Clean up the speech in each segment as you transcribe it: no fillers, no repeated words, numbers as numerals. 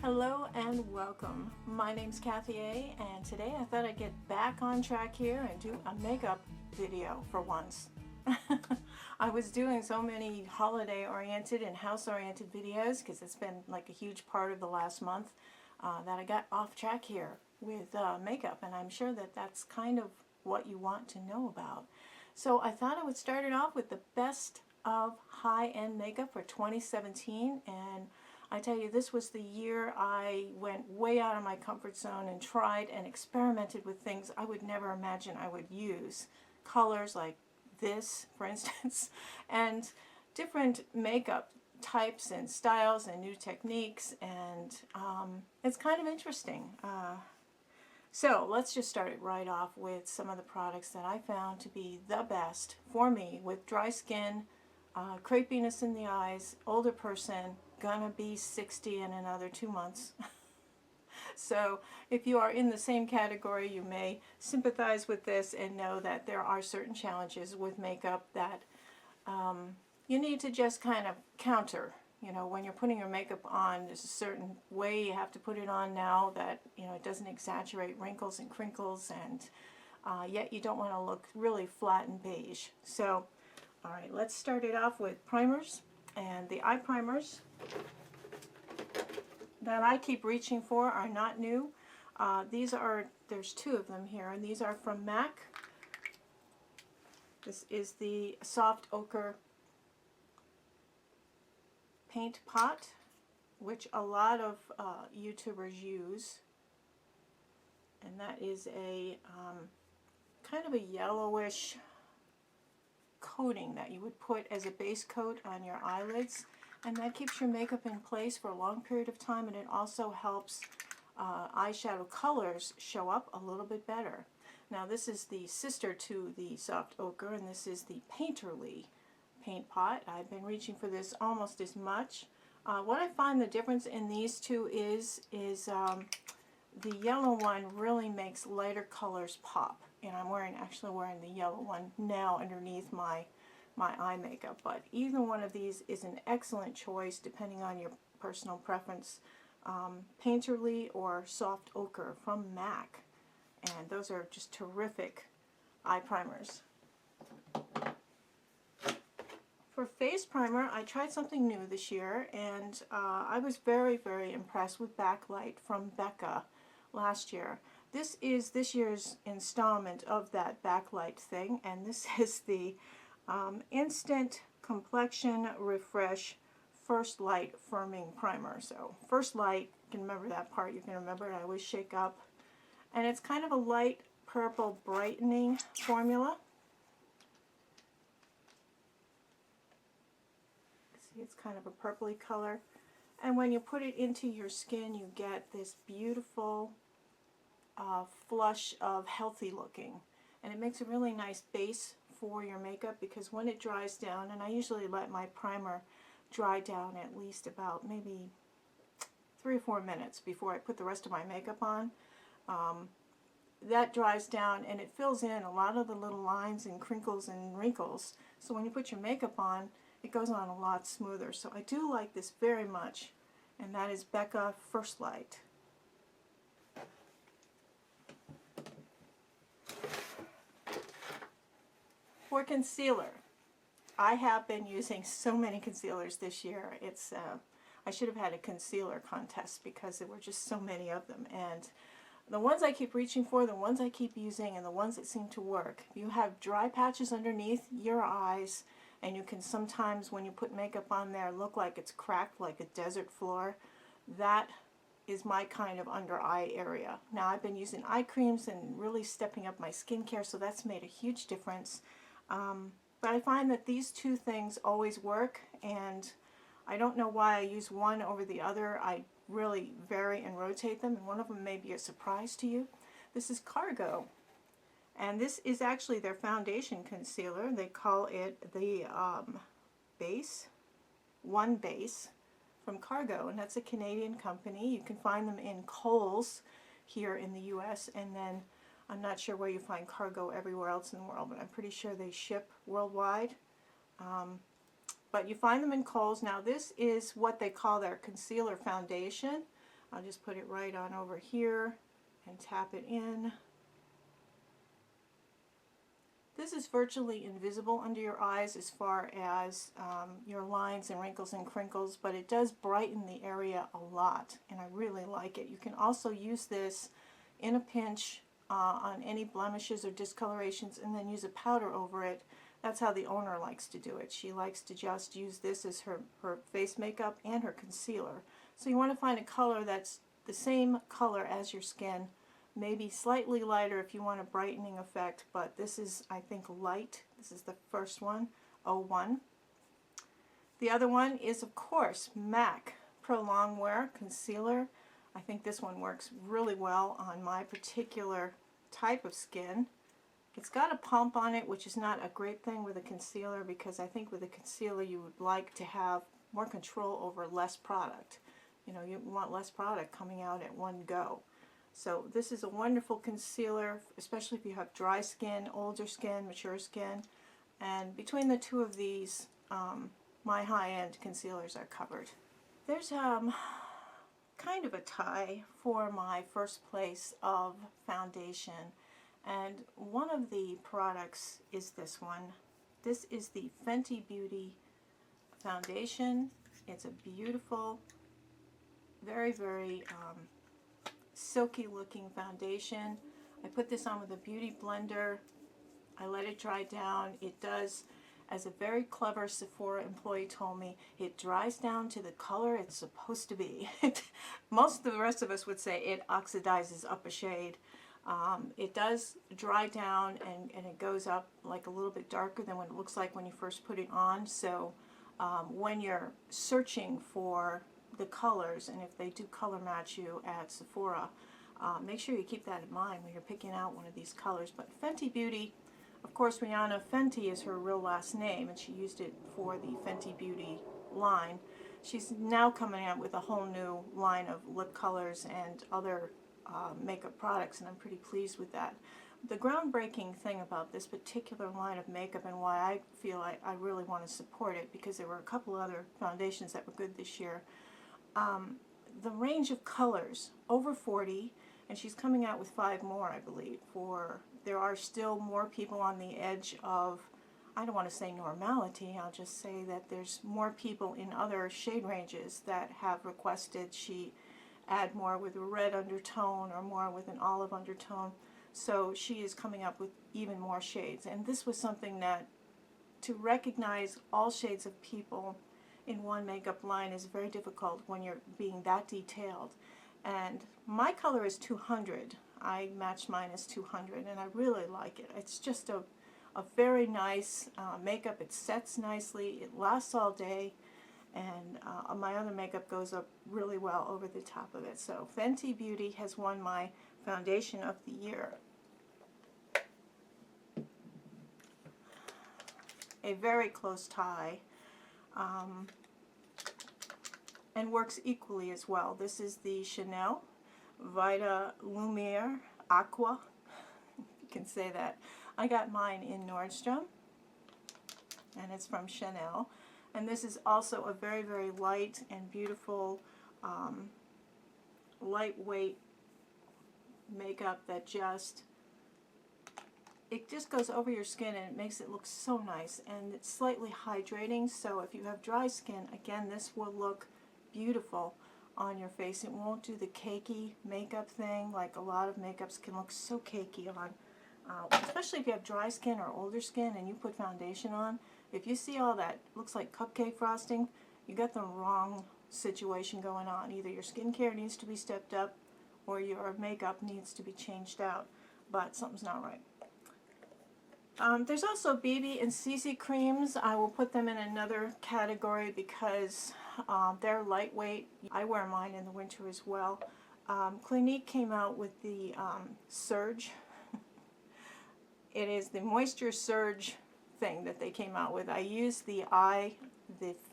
Hello and welcome. My name's Kathy A, and today I thought I'd get back on track here and do a makeup video for once. I was doing so many holiday oriented and house oriented videos because it's been like a huge part of the last month that I got off track here with makeup, and I'm sure that that's kind of what you want to know about. So I thought I would start it off with the best of high-end makeup for 2017, and I tell you, this was the year I went way out of my comfort zone and tried and experimented with things I would never imagine I would use. Colors like this, for instance, and different makeup types and styles and new techniques, and it's kind of interesting. So let's just start it right off with some of the products that I found to be the best for me with dry skin, crepiness in the eyes, older person, gonna be 60 in another 2 months. So if you are in the same category, you may sympathize with this and know that there are certain challenges with makeup that you need to just kind of counter. You know, when you're putting your makeup on, there's a certain way you have to put it on now that, you know, it doesn't exaggerate wrinkles and crinkles, and yet you don't want to look really flat and beige. So, all right, let's start it off with primers. And the eye primers that I keep reaching for are not new. There's two of them here, and these are from MAC. This is the Soft Ochre Paint Pot, which a lot of YouTubers use. And that is a kind of a yellowish coating that you would put as a base coat on your eyelids, and that keeps your makeup in place for a long period of time, and it also helps eyeshadow colors show up a little bit better. Now this is the sister to the Soft Ochre, and this is the Painterly Paint Pot. I've been reaching for this almost as much. What I find the difference in these two is the yellow one really makes lighter colors pop, and I'm actually wearing the yellow one now underneath my eye makeup. But either one of these is an excellent choice depending on your personal preference. Painterly or Soft Ochre from MAC, and those are just terrific eye primers. For face primer, I tried something new this year, and I was very, very impressed with Backlight from Becca last year. This is this year's installment of that Backlight thing, and this is the Instant Complexion Refresh First Light Firming Primer. So First Light, you can remember that part, you can remember it, I always shake up. And it's kind of a light purple brightening formula. See, it's kind of a purpley color. And when you put it into your skin, you get this beautiful flush of healthy looking, and it makes a really nice base for your makeup, because when it dries down, and I usually let my primer dry down at least about maybe 3 or 4 minutes before I put the rest of my makeup on, that dries down and it fills in a lot of the little lines and crinkles and wrinkles, so when you put your makeup on, it goes on a lot smoother. So I do like this very much, and that is Becca First Light. For concealer, I have been using so many concealers this year. It's I should have had a concealer contest because there were just so many of them, and the ones I keep reaching for, the ones I keep using, and the ones that seem to work. You have dry patches underneath your eyes, and you can sometimes, when you put makeup on there, look like it's cracked like a desert floor. That is my kind of under eye area. Now I've been using eye creams and really stepping up my skincare, so that's made a huge difference. But I find that these two things always work, and I don't know why I use one over the other. I really vary and rotate them, and one of them may be a surprise to you. This is Cargo, and this is actually their foundation concealer. They call it the One Base from Cargo, and that's a Canadian company. You can find them in Kohl's here in the US, and then I'm not sure where you find Cargo everywhere else in the world, but I'm pretty sure they ship worldwide. But you find them in Kohl's. Now this is what they call their concealer foundation. I'll just put it right on over here and tap it in. This is virtually invisible under your eyes as far as your lines and wrinkles and crinkles, but it does brighten the area a lot, and I really like it. You can also use this in a pinch on any blemishes or discolorations, and then use a powder over it. That's how the owner likes to do it. She likes to just use this as her face makeup and her concealer. So you want to find a color that's the same color as your skin, maybe slightly lighter if you want a brightening effect, but this is, I think, light. This is the first one, 01. The other one is, of course, MAC Pro Longwear Concealer. I think this one works really well on my particular type of skin. It's got a pump on it, which is not a great thing with a concealer, because I think with a concealer you would like to have more control over less product. You know, you want less product coming out at one go. So this is a wonderful concealer, especially if you have dry skin, older skin, mature skin. And between the two of these, my high-end concealers are covered. There's kind of a tie for my first place of foundation. And one of the products is this one. This is the Fenty Beauty foundation. It's a beautiful, very, very silky looking foundation. I put this on with a beauty blender. I let it dry down. It does, as a very clever Sephora employee told me, it dries down to the color it's supposed to be. Most of the rest of us would say it oxidizes up a shade. It does dry down, and it goes up like a little bit darker than what it looks like when you first put it on. So when you're searching for the colors, and if they do color match you at Sephora, make sure you keep that in mind when you're picking out one of these colors. But Fenty Beauty, of course, Rihanna Fenty is her real last name, and she used it for the Fenty Beauty line. She's now coming out with a whole new line of lip colors and other makeup products, and I'm pretty pleased with that. The groundbreaking thing about this particular line of makeup, and why I feel I really want to support it, because there were a couple other foundations that were good this year, the range of colors, over 40, and she's coming out with 5 more, I believe. There are still more people on the edge of, I don't want to say normality, I'll just say that there's more people in other shade ranges that have requested she add more with a red undertone or more with an olive undertone. So she is coming up with even more shades. And this was something that, to recognize all shades of people in one makeup line is very difficult when you're being that detailed. And my color is 200. I matched mine as 200, and I really like it. It's just a very nice makeup. It sets nicely. It lasts all day. And my other makeup goes up really well over the top of it. So Fenty Beauty has won my foundation of the year. A very close tie, and works equally as well. This is the Chanel Vita Lumiere Aqua. You can say that. I got mine in Nordstrom, and it's from Chanel. And this is also a very, very light and beautiful, lightweight makeup that it just goes over your skin, and it makes it look so nice. And it's slightly hydrating, so if you have dry skin, again, this will look beautiful on your face. It won't do the cakey makeup thing, like a lot of makeups can look so cakey on, especially if you have dry skin or older skin and you put foundation on. If you see all that looks like cupcake frosting, you got the wrong situation going on. Either your skincare needs to be stepped up or your makeup needs to be changed out, but something's not right. There's also BB and CC creams. I will put them in another category because they're lightweight. I wear mine in the winter as well. Clinique came out with the Surge. It is the Moisture Surge thing that they came out with. I use the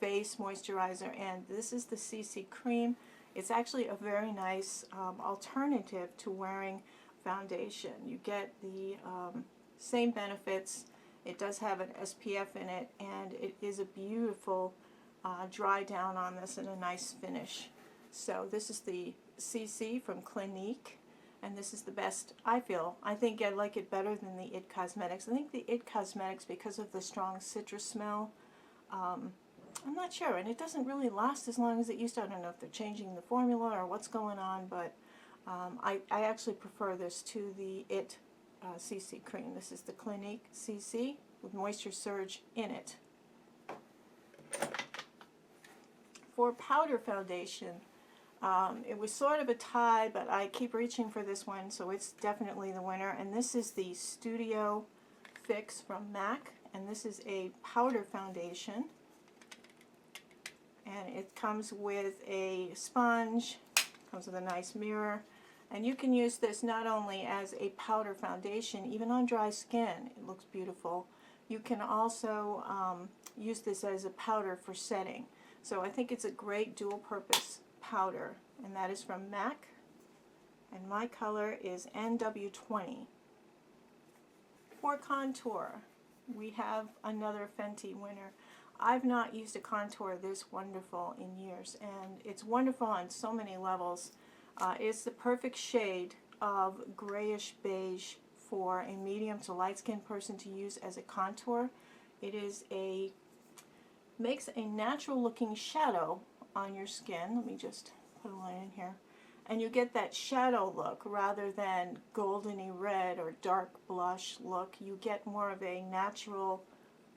face moisturizer, and this is the CC cream. It's actually a very nice alternative to wearing foundation. You get the same benefits. It does have an SPF in it, and it is a beautiful dry down on this and a nice finish. So this is the CC from Clinique, and this is the best, I feel. I think I like it better than the IT Cosmetics. I think the IT Cosmetics, because of the strong citrus smell, I'm not sure, and it doesn't really last as long as it used to. I don't know if they're changing the formula or what's going on, but I actually prefer this to the IT CC cream. This is the Clinique CC with Moisture Surge in it. For powder foundation, it was sort of a tie, but I keep reaching for this one, so it's definitely the winner. And this is the Studio Fix from MAC, and this is a powder foundation. And it comes with a sponge, comes with a nice mirror, and you can use this not only as a powder foundation, even on dry skin, it looks beautiful. You can also use this as a powder for setting. So I think it's a great dual purpose powder, and that is from MAC, and my color is NW20. For contour, we have another Fenty winner. I've not used a contour this wonderful in years, and it's wonderful on so many levels. It's the perfect shade of grayish beige for a medium to light skinned person to use as a contour. It is makes a natural looking shadow on your skin. Let me just put a line in here. And you get that shadow look rather than goldeny red or dark blush look. You get more of a natural,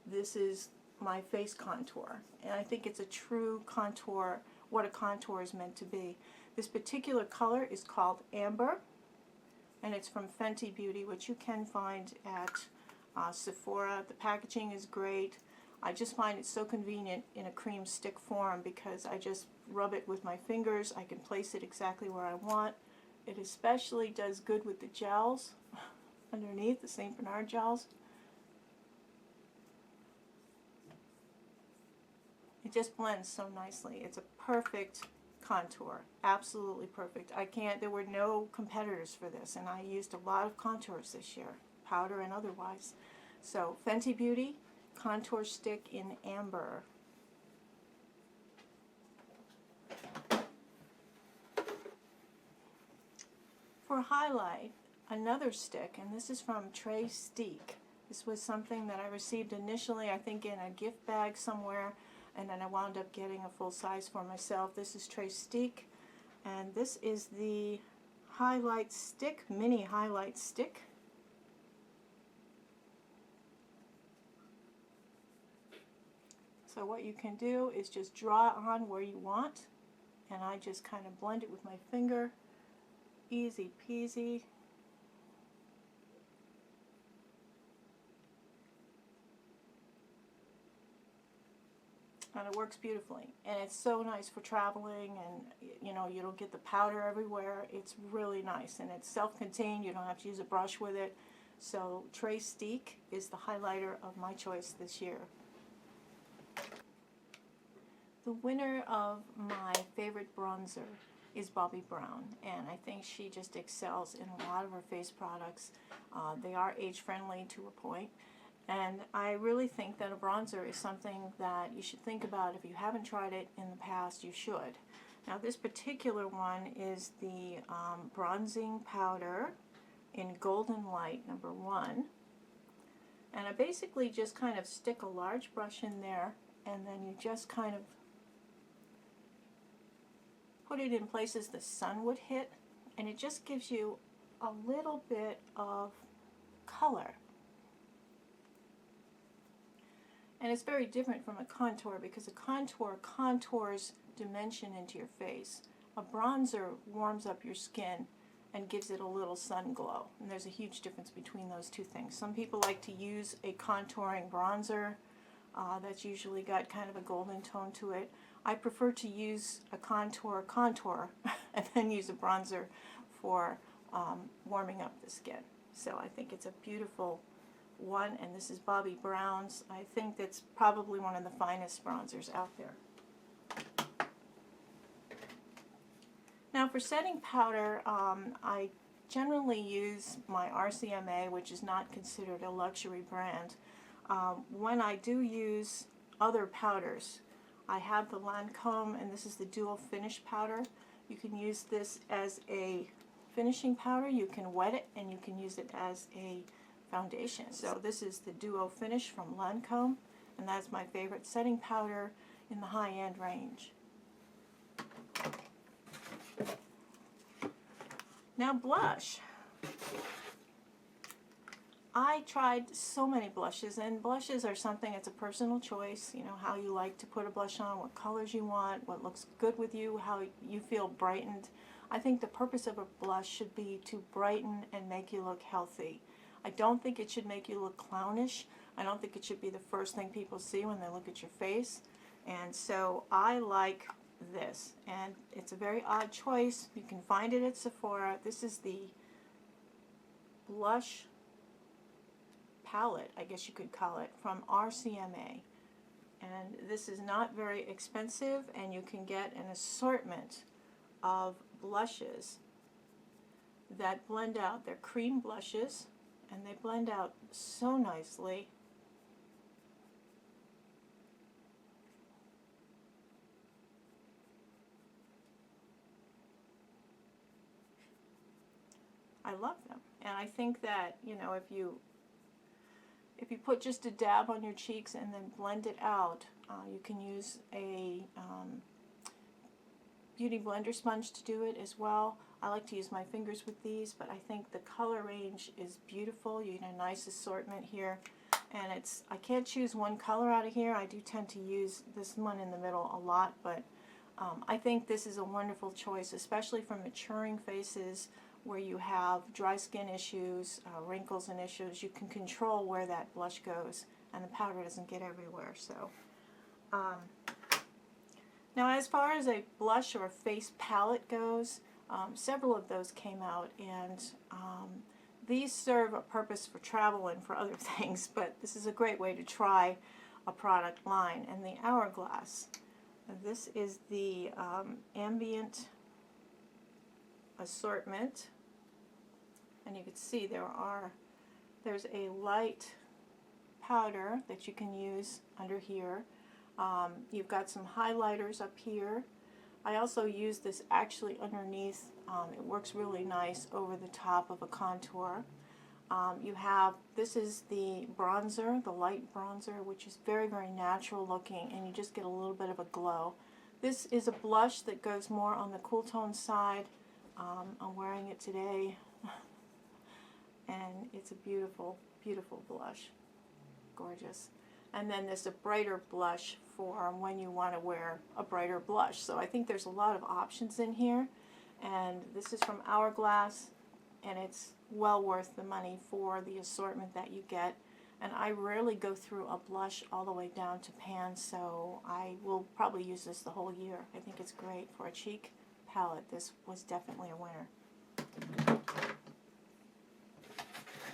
this is my face contour. And I think it's a true contour, what a contour is meant to be. This particular color is called Amber, and it's from Fenty Beauty, which you can find at Sephora. The packaging is great. I just find it so convenient in a cream stick form because I just rub it with my fingers. I can place it exactly where I want. It especially does good with the gels underneath, the St. Bernard gels. It just blends so nicely. It's a perfect contour, absolutely perfect. There were no competitors for this, and I used a lot of contours this year, powder and otherwise. So Fenty Beauty contour stick in Amber. For highlight, another stick, and this is from Trey Steak. This was something that I received initially, I think, in a gift bag somewhere, and then I wound up getting a full size for myself. This is Trey Steak, and this is the highlight stick, mini highlight stick. So what you can do is just draw on where you want, and I just kind of blend it with my finger. Easy peasy. And it works beautifully, and it's so nice for traveling, and you know, you don't get the powder everywhere. It's really nice, and it's self-contained. You don't have to use a brush with it. So Trey Steak is the highlighter of my choice this year. The winner of my favorite bronzer is Bobbi Brown, and I think she just excels in a lot of her face products. They are age-friendly to a point, and I really think that a bronzer is something that you should think about. If you haven't tried it in the past, you should. Now this particular one is the bronzing powder in Golden Light #1, and I basically just kind of stick a large brush in there, and then you just kind of put it in places the sun would hit, and it just gives you a little bit of color. And it's very different from a contour, because a contour contours dimension into your face. A bronzer warms up your skin and gives it a little sun glow, and there's a huge difference between those two things. Some people like to use a contouring bronzer that's usually got kind of a golden tone to it. I prefer to use a contour and then use a bronzer for warming up the skin. So I think it's a beautiful one, and this is Bobbi Brown's. I think that's probably one of the finest bronzers out there. Now for setting powder, I generally use my RCMA, which is not considered a luxury brand. When I do use other powders, I have the Lancome, and this is the Dual Finish powder. You can use this as a finishing powder, you can wet it, and you can use it as a foundation. So this is the Duo Finish from Lancome, and that's my favorite setting powder in the high-end range. Now blush. I tried so many blushes, and blushes are something, it's a personal choice, you know, how you like to put a blush on, what colors you want, what looks good with you, how you feel brightened. I think the purpose of a blush should be to brighten and make you look healthy. I don't think it should make you look clownish. I don't think it should be the first thing people see when they look at your face. And so I like this, and it's a very odd choice. You can find it at Sephora. This is the blush palette, I guess you could call it, from RCMA. And this is not very expensive, and you can get an assortment of blushes that blend out. They're cream blushes, and they blend out so nicely. I love them, and I think that, you know, if you put just a dab on your cheeks and then blend it out, you can use a beauty blender sponge to do it as well. I like to use my fingers with these, but I think the color range is beautiful. You get a nice assortment here, and I can't choose one color out of here. I do tend to use this one in the middle a lot, but I think this is a wonderful choice, especially for maturing faces where you have dry skin issues, wrinkles and issues. You can control where that blush goes, and the powder doesn't get everywhere. So, now as far as a blush or a face palette goes, several of those came out, and these serve a purpose for travel and for other things, but this is a great way to try a product line. And the Hourglass, this is the ambient assortment, and you can see there's a light powder that you can use under here. You've got some highlighters up here. I also use this actually underneath. It works really nice over the top of a contour. This is the bronzer, the light bronzer, which is very, very natural looking, and you just get a little bit of a glow. This is a blush that goes more on the cool tone side. I'm wearing it today, and it's a beautiful, beautiful blush. Gorgeous. And then there's a brighter blush for when you want to wear a brighter blush. So I think there's a lot of options in here, and this is from Hourglass, and it's well worth the money for the assortment that you get. And I rarely go through a blush all the way down to pan, so I will probably use this the whole year. I think it's great for a cheek palette. This was definitely a winner.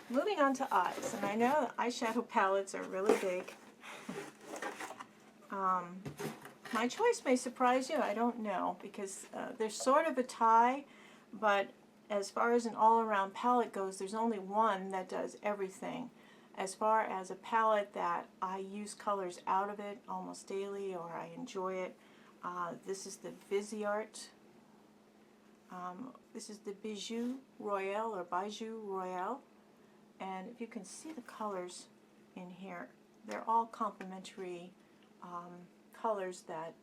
Moving on to eyes, and I know eyeshadow palettes are really big. My choice may surprise you, I don't know, because there's sort of a tie, but as far as an all-around palette goes, there's only one that does everything. As far as a palette that I use colors out of it almost daily, or I enjoy it, this is the Viseart. This is the Bijou Royale, or Bijou Royale. And if you can see the colors in here, they're all complementary colors that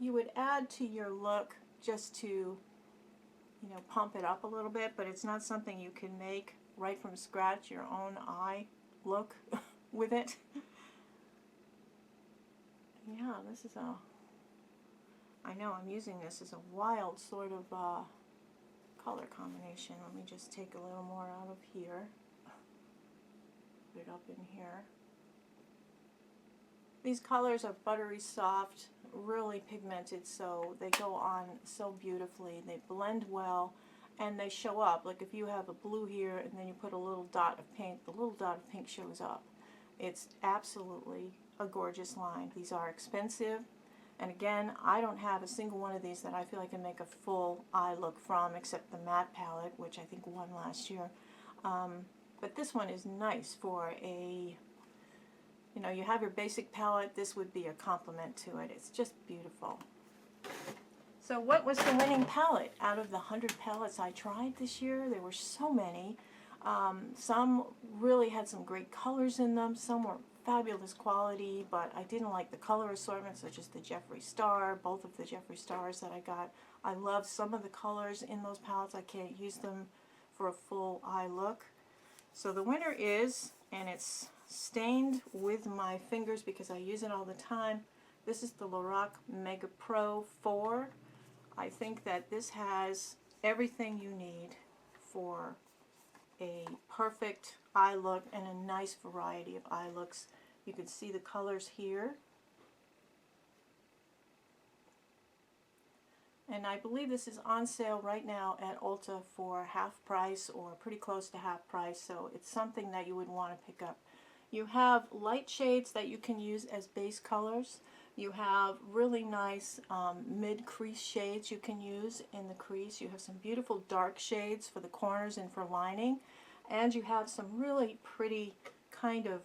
you would add to your look just to, you know, pump it up a little bit, but it's not something you can make right from scratch, your own eye look with it. Yeah, this is I know I'm using this as a wild sort of color combination. Let me just take a little more out of here. Put it up in here. These colors are buttery soft, really pigmented, so they go on so beautifully. They blend well, and they show up. Like if you have a blue here and then you put a little dot of pink, the little dot of pink shows up. It's absolutely a gorgeous line. These are expensive, and again, I don't have a single one of these that I feel I can make a full eye look from, except the matte palette, which I think won last year. But this one is nice for a, you know, you have your basic palette, this would be a complement to it. It's just beautiful. So what was the winning palette? Out of the 100 palettes I tried this year, there were so many. Some really had some great colors in them. Some were fabulous quality, but I didn't like the color assortment, such as the Jeffree Star, both of the Jeffree Stars that I got. I love some of the colors in those palettes. I can't use them for a full eye look. So the winner is, and it's stained with my fingers because I use it all the time, this is the Lorac Mega Pro 4. I think that this has everything you need for a perfect eye look and a nice variety of eye looks. You can see the colors here. And I believe this is on sale right now at Ulta for half price or pretty close to half price, so it's something that you would want to pick up. You have light shades that you can use as base colors. You have really nice mid-crease shades you can use in the crease. You have some beautiful dark shades for the corners and for lining. And you have some really pretty kind of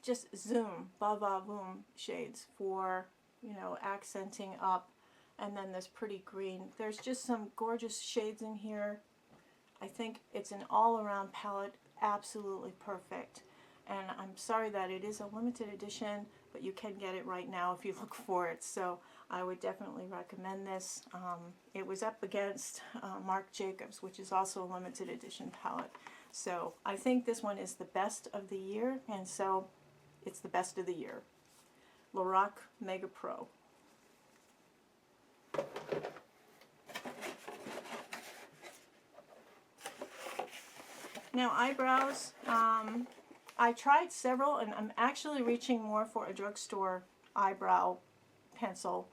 just zoom, ba-ba-boom shades for, you know, accenting up. And then this pretty green. There's just some gorgeous shades in here. I think it's an all-around palette, absolutely perfect. And I'm sorry that it is a limited edition, but you can get it right now if you look for it. So I would definitely recommend this. It was up against Marc Jacobs, which is also a limited edition palette. So I think this one is the best of the year, and so it's the best of the year. Lorac Mega Pro. Now eyebrows, I tried several, and I'm actually reaching more for a drugstore eyebrow pencil,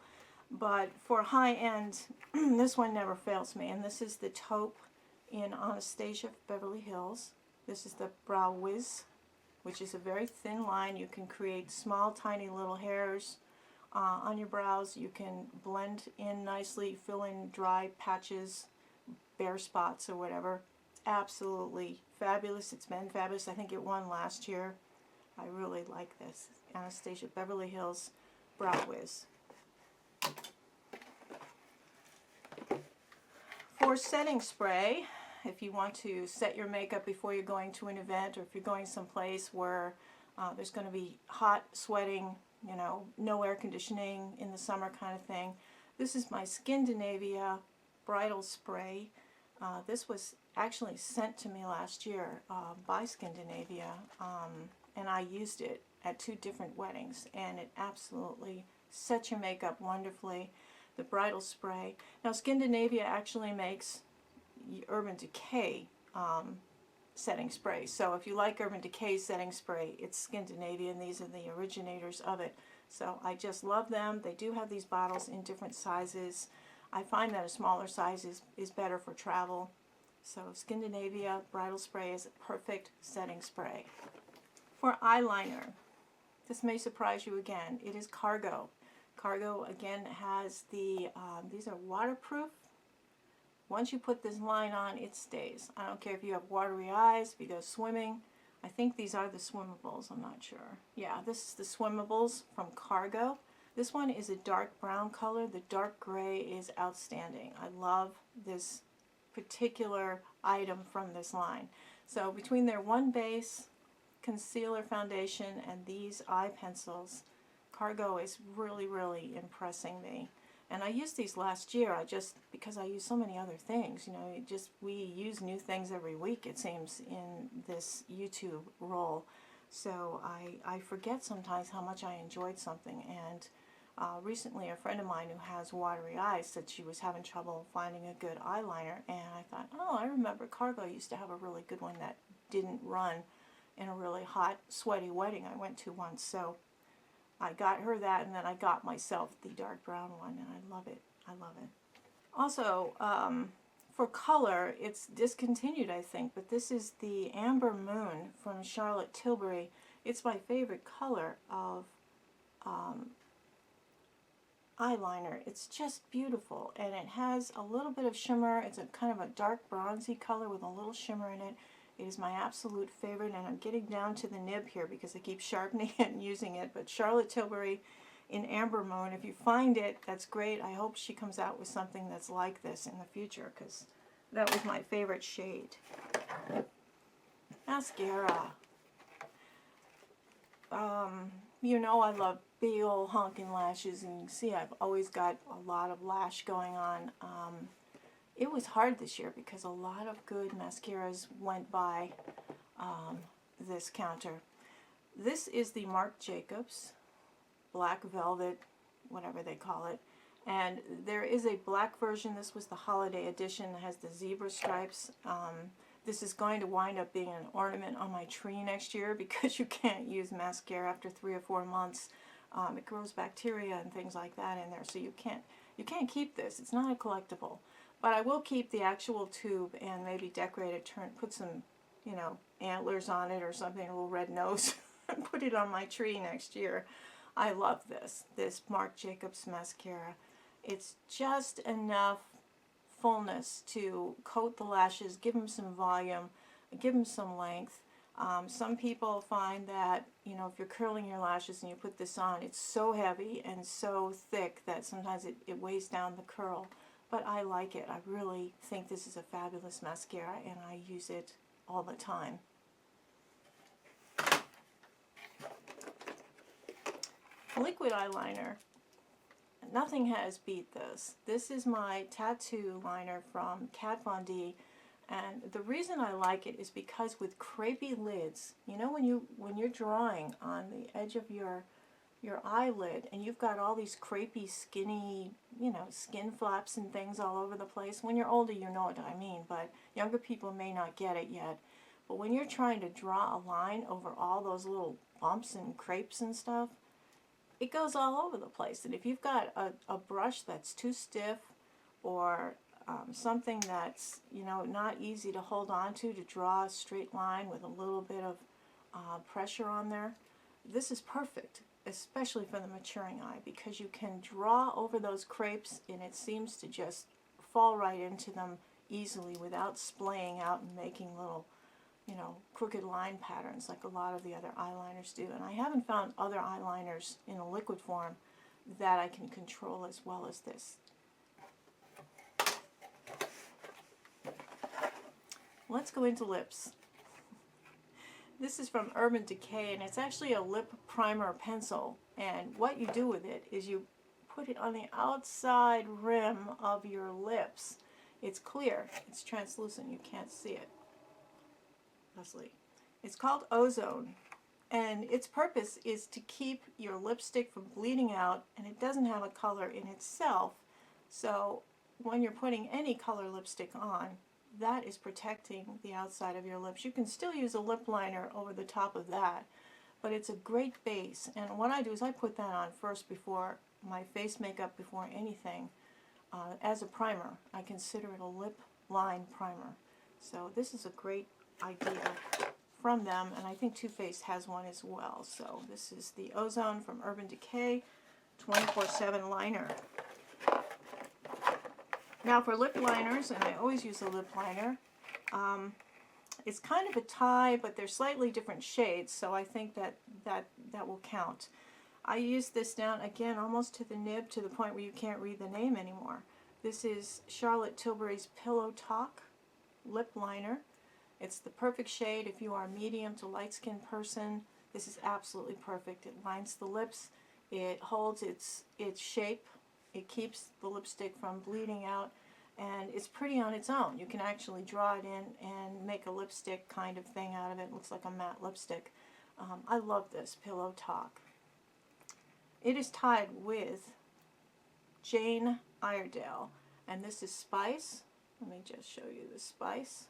but for high end, this one never fails me, and this is the taupe in Anastasia Beverly Hills. This is the Brow Wiz, which is a very thin line. You can create small, tiny little hairs on your brows. You can blend in nicely, fill in dry patches, bare spots, or whatever. Absolutely fabulous. It's been fabulous. I think it won last year. I really like this. Anastasia Beverly Hills Brow Wiz. For setting spray, if you want to set your makeup before you're going to an event, or if you're going someplace where there's going to be hot, sweating, you know, no air conditioning in the summer kind of thing, this is my Skindinavia Bridal Spray. This was actually sent to me last year by Skindinavia, and I used it at 2 different weddings, and it absolutely sets your makeup wonderfully. The bridal spray. Now Skindinavia actually makes Urban Decay setting spray, so if you like Urban Decay setting spray, it's Skindinavia, and these are the originators of it. So I just love them. They do have these bottles in different sizes. I find that a smaller size is better for travel. So Skindinavia Bridal Spray is a perfect setting spray. For eyeliner, this may surprise you again. It is Cargo. Cargo again has the, these are waterproof. Once you put this line on, it stays. I don't care if you have watery eyes, if you go swimming. I think these are the swimmables, I'm not sure. Yeah, this is the swimmables from Cargo. This one is a dark brown color. The dark gray is outstanding. I love this particular item from this line. So between their one base, concealer, foundation, and these eye pencils, Cargo is really, really impressing me. And I used these last year. Because I use so many other things, you know, we use new things every week, it seems, in this YouTube role. So I forget sometimes how much I enjoyed something. And recently a friend of mine who has watery eyes said she was having trouble finding a good eyeliner, and I thought, oh, I remember Cargo used to have a really good one that didn't run in a really hot, sweaty wedding I went to once. So I got her that, and then I got myself the dark brown one, and I love it. I love it. Also, for color, it's discontinued, I think, but this is the Amber Moon from Charlotte Tilbury. It's my favorite color of eyeliner. It's just beautiful, and it has a little bit of shimmer. It's a kind of a dark bronzy color with a little shimmer in it. It is my absolute favorite, and I'm getting down to the nib here because I keep sharpening it and using it. But Charlotte Tilbury in Amber Moon, if you find it, that's great. I hope she comes out with something that's like this in the future, because that was my favorite shade. Mascara. You know I love big old honking lashes, and you see I've always got a lot of lash going on. It was hard this year because a lot of good mascaras went by this counter. This is the Marc Jacobs Black Velvet, whatever they call it. And there is a black version. This was the holiday edition. It has the zebra stripes. This is going to wind up being an ornament on my tree next year because you can't use mascara after 3 or 4 months. It grows bacteria and things like that in there, so you can't keep this. It's not a collectible. But I will keep the actual tube and maybe decorate it, put some, you know, antlers on it or something, a little red nose, and put it on my tree next year. I love this Marc Jacobs mascara. It's just enough fullness to coat the lashes, give them some volume, give them some length. Some people find that, you know, if you're curling your lashes and you put this on, it's so heavy and so thick that sometimes it weighs down the curl. But I like it. I really think this is a fabulous mascara, and I use it all the time. Liquid eyeliner. Nothing has beat this. This is my tattoo liner from Kat Von D, and the reason I like it is because with crepey lids, you know, when you're drawing on the edge of your eyelid and you've got all these crepey, skinny, you know, skin flaps and things all over the place. When you're older, you know what I mean, but younger people may not get it yet. But when you're trying to draw a line over all those little bumps and crepes and stuff, it goes all over the place. And if you've got a brush that's too stiff, or something that's, you know, not easy to hold on to draw a straight line with a little bit of pressure on there, this is perfect, especially for the maturing eye, because you can draw over those crepes and it seems to just fall right into them easily without splaying out and making little, you know, crooked line patterns like a lot of the other eyeliners do. And I haven't found other eyeliners in a liquid form that I can control as well as this. Let's go into lips. This is from Urban Decay, and it's actually a lip primer pencil. And what you do with it is you put it on the outside rim of your lips. It's clear, it's translucent, you can't see it. Leslie. It's called Ozone, and its purpose is to keep your lipstick from bleeding out, and it doesn't have a color in itself. So when you're putting any color lipstick on, that is protecting the outside of your lips. You can still use a lip liner over the top of that, but it's a great base. And what I do is I put that on first before my face makeup, before anything, as a primer. I consider it a lip line primer. So this is a great idea from them, and I think Too Faced has one as well. So this is the Ozone from Urban Decay 24/7 liner. Now for lip liners, and I always use a lip liner, it's kind of a tie, but they're slightly different shades, so I think that will count. I use this down, again, almost to the nib, to the point where you can't read the name anymore. This is Charlotte Tilbury's Pillow Talk lip liner. It's the perfect shade if you are a medium to light-skinned person. This is absolutely perfect. It lines the lips, it holds its shape, it keeps the lipstick from bleeding out, and it's pretty on its own. You can actually draw it in and make a lipstick kind of thing out of it. It looks like a matte lipstick. I love this Pillow Talk. It is tied with Jane Iredale, and this is Spice. Let me just show you the Spice.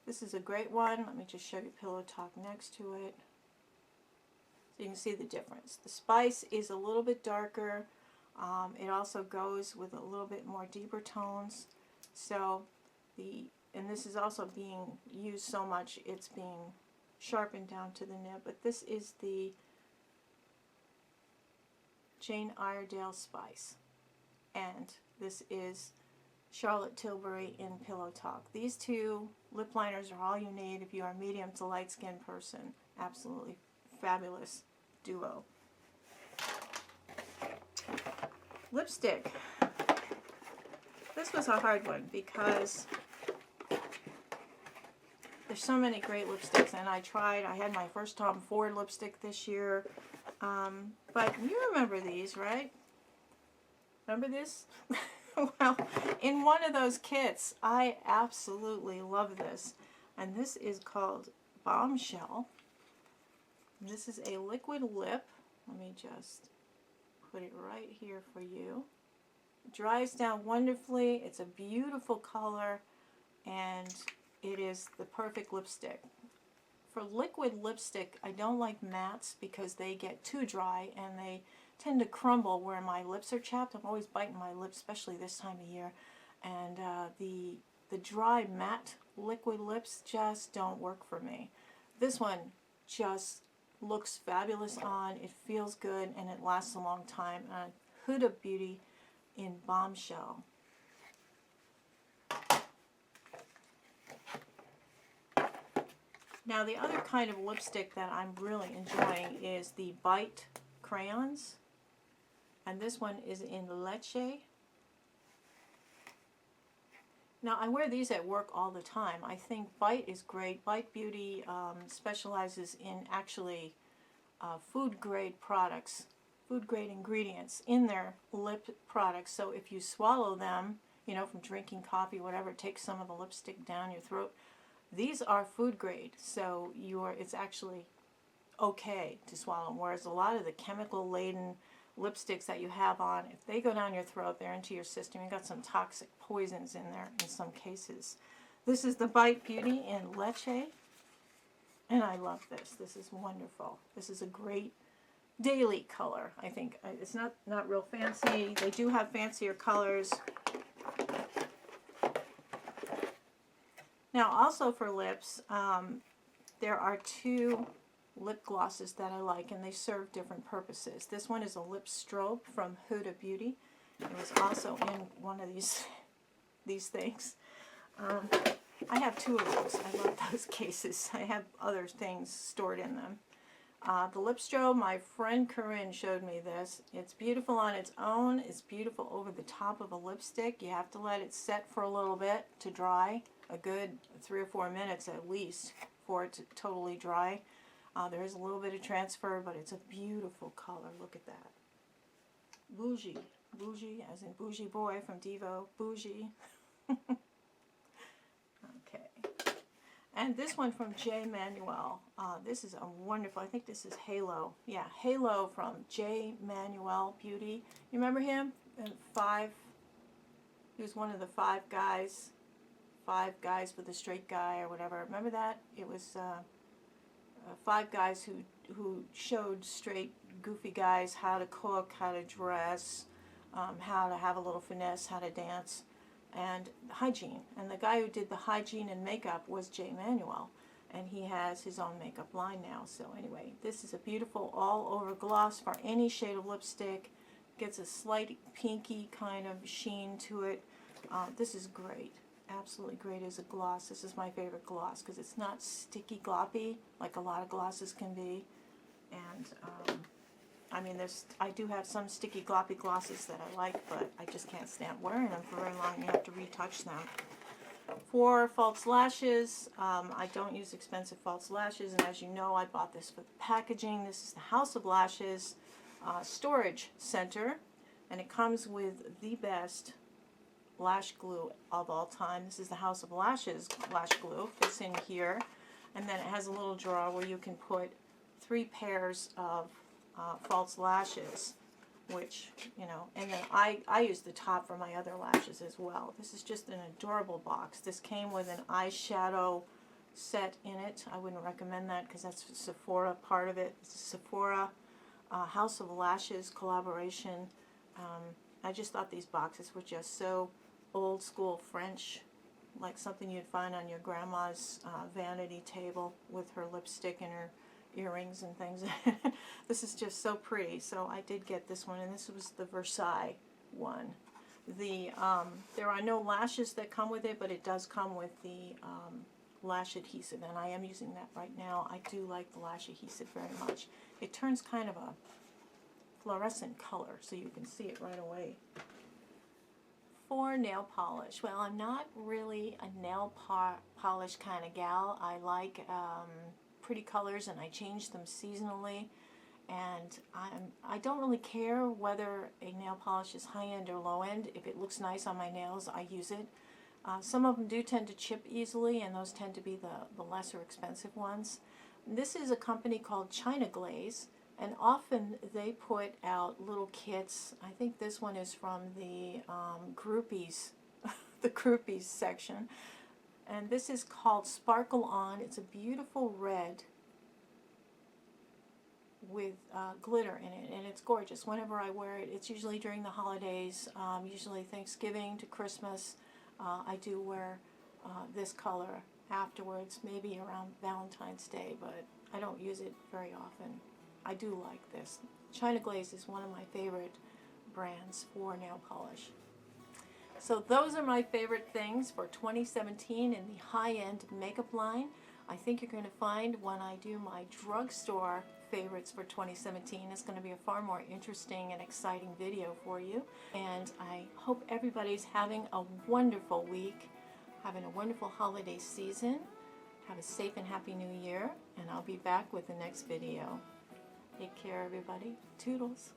This is a great one. Let me just show you Pillow Talk next to it, so you can see the difference. The Spice is a little bit darker. It also goes with a little bit more deeper tones. So and this is also being used so much it's being sharpened down to the nib. But this is the Jane Iredale Spice, and this is Charlotte Tilbury in Pillow Talk. These two lip liners are all you need if you are a medium to light skinned person. Absolutely fabulous duo. Lipstick. This was a hard one because there's so many great lipsticks, and I had my first Tom Ford lipstick this year, but you remember these, right? Remember this? Well, in one of those kits, I absolutely love this, and this is called Bombshell. This is a liquid lip. Let me just put it right here for you. It dries down wonderfully. It's a beautiful color, and it is the perfect lipstick. For liquid lipstick, I don't like mattes because they get too dry and they tend to crumble where my lips are chapped. I'm always biting my lips, especially this time of year. And the dry matte liquid lips just don't work for me. This one just looks fabulous on, it feels good, and it lasts a long time. Huda Beauty in Bombshell. Now the other kind of lipstick that I'm really enjoying is the Bite crayons, and this one is in Leche. Now I wear these at work all the time. I think Bite is great. Bite Beauty specializes in actually food grade products, food grade ingredients in their lip products. So if you swallow them, you know, from drinking coffee, whatever, it takes some of the lipstick down your throat. These are food grade, so it's actually okay to swallow them, whereas a lot of the chemical laden lipsticks that you have on, if they go down your throat, they're into your system. You've got some toxic poisons in there in some cases. This is the Bite Beauty in Leche, and I love this. This is wonderful. This is a great daily color, I think. It's not real fancy. They do have fancier colors. Now, also for lips, there are two lip glosses that I like, and they serve different purposes. This one is a lip strobe from Huda Beauty. It was also in one of these things. I have two of those. I love those cases. I have other things stored in them. The lip strobe, my friend Corinne showed me this. It's beautiful on its own. It's beautiful over the top of a lipstick. You have to let it set for a little bit to dry, a good 3 or 4 minutes at least for it to totally dry. There is a little bit of transfer, but it's a beautiful color. Look at that. Bougie. Bougie, as in Bougie Boy from Devo. Bougie. Okay. And this one from J. Manuel. This is a wonderful, I think this is Halo. Yeah, Halo from J. Manuel Beauty. You remember him? He was one of the five guys with a straight guy or whatever. Remember that? It was 5 guys who showed straight, goofy guys how to cook, how to dress, how to have a little finesse, how to dance, and hygiene. And the guy who did the hygiene and makeup was J. Manuel, and he has his own makeup line now. So anyway, this is a beautiful all-over gloss for any shade of lipstick. Gets a slight pinky kind of sheen to it. This is great. Absolutely great as a gloss. This is my favorite gloss because it's not sticky gloppy like a lot of glosses can be. And I mean, I do have some sticky gloppy glosses that I like, but I just can't stand wearing them for very long. You have to retouch them. For false lashes, I don't use expensive false lashes, and as you know, I bought this for the packaging. This is the House of Lashes Storage Center, and it comes with the best lash glue of all time. This is the House of Lashes lash glue. Fits in here, and then it has a little drawer where you can put 3 pairs of false lashes, which, you know, and then I use the top for my other lashes as well. This is just an adorable box. This came with an eyeshadow set in it. I wouldn't recommend that because that's Sephora part of it. It's a Sephora House of Lashes collaboration. I just thought these boxes were just so old school French, like something you'd find on your grandma's vanity table with her lipstick and her earrings and things. This is just so pretty. So I did get this one, and this was the Versailles one. there are no lashes that come with it, but it does come with the lash adhesive, and I am using that right now. I do like the lash adhesive very much. It turns kind of a fluorescent color, so you can see it right away. For nail polish, well, I'm not really a nail polish kind of gal. I like pretty colors, and I change them seasonally. And I don't really care whether a nail polish is high-end or low-end. If it looks nice on my nails, I use it. Some of them do tend to chip easily, and those tend to be the lesser expensive ones. This is a company called China Glaze, and often they put out little kits. I think this one is from the groupies, the groupies section. And this is called Sparkle On. It's a beautiful red with glitter in it, and it's gorgeous. Whenever I wear it, it's usually during the holidays, usually Thanksgiving to Christmas. I do wear this color afterwards, maybe around Valentine's Day, but I don't use it very often. I do like this. China Glaze is one of my favorite brands for nail polish. So those are my favorite things for 2017 in the high-end makeup line. I think you're going to find when I do my drugstore favorites for 2017, it's going to be a far more interesting and exciting video for you. And I hope everybody's having a wonderful week, having a wonderful holiday season. Have a safe and happy new year, and I'll be back with the next video. Take care, everybody. Toodles.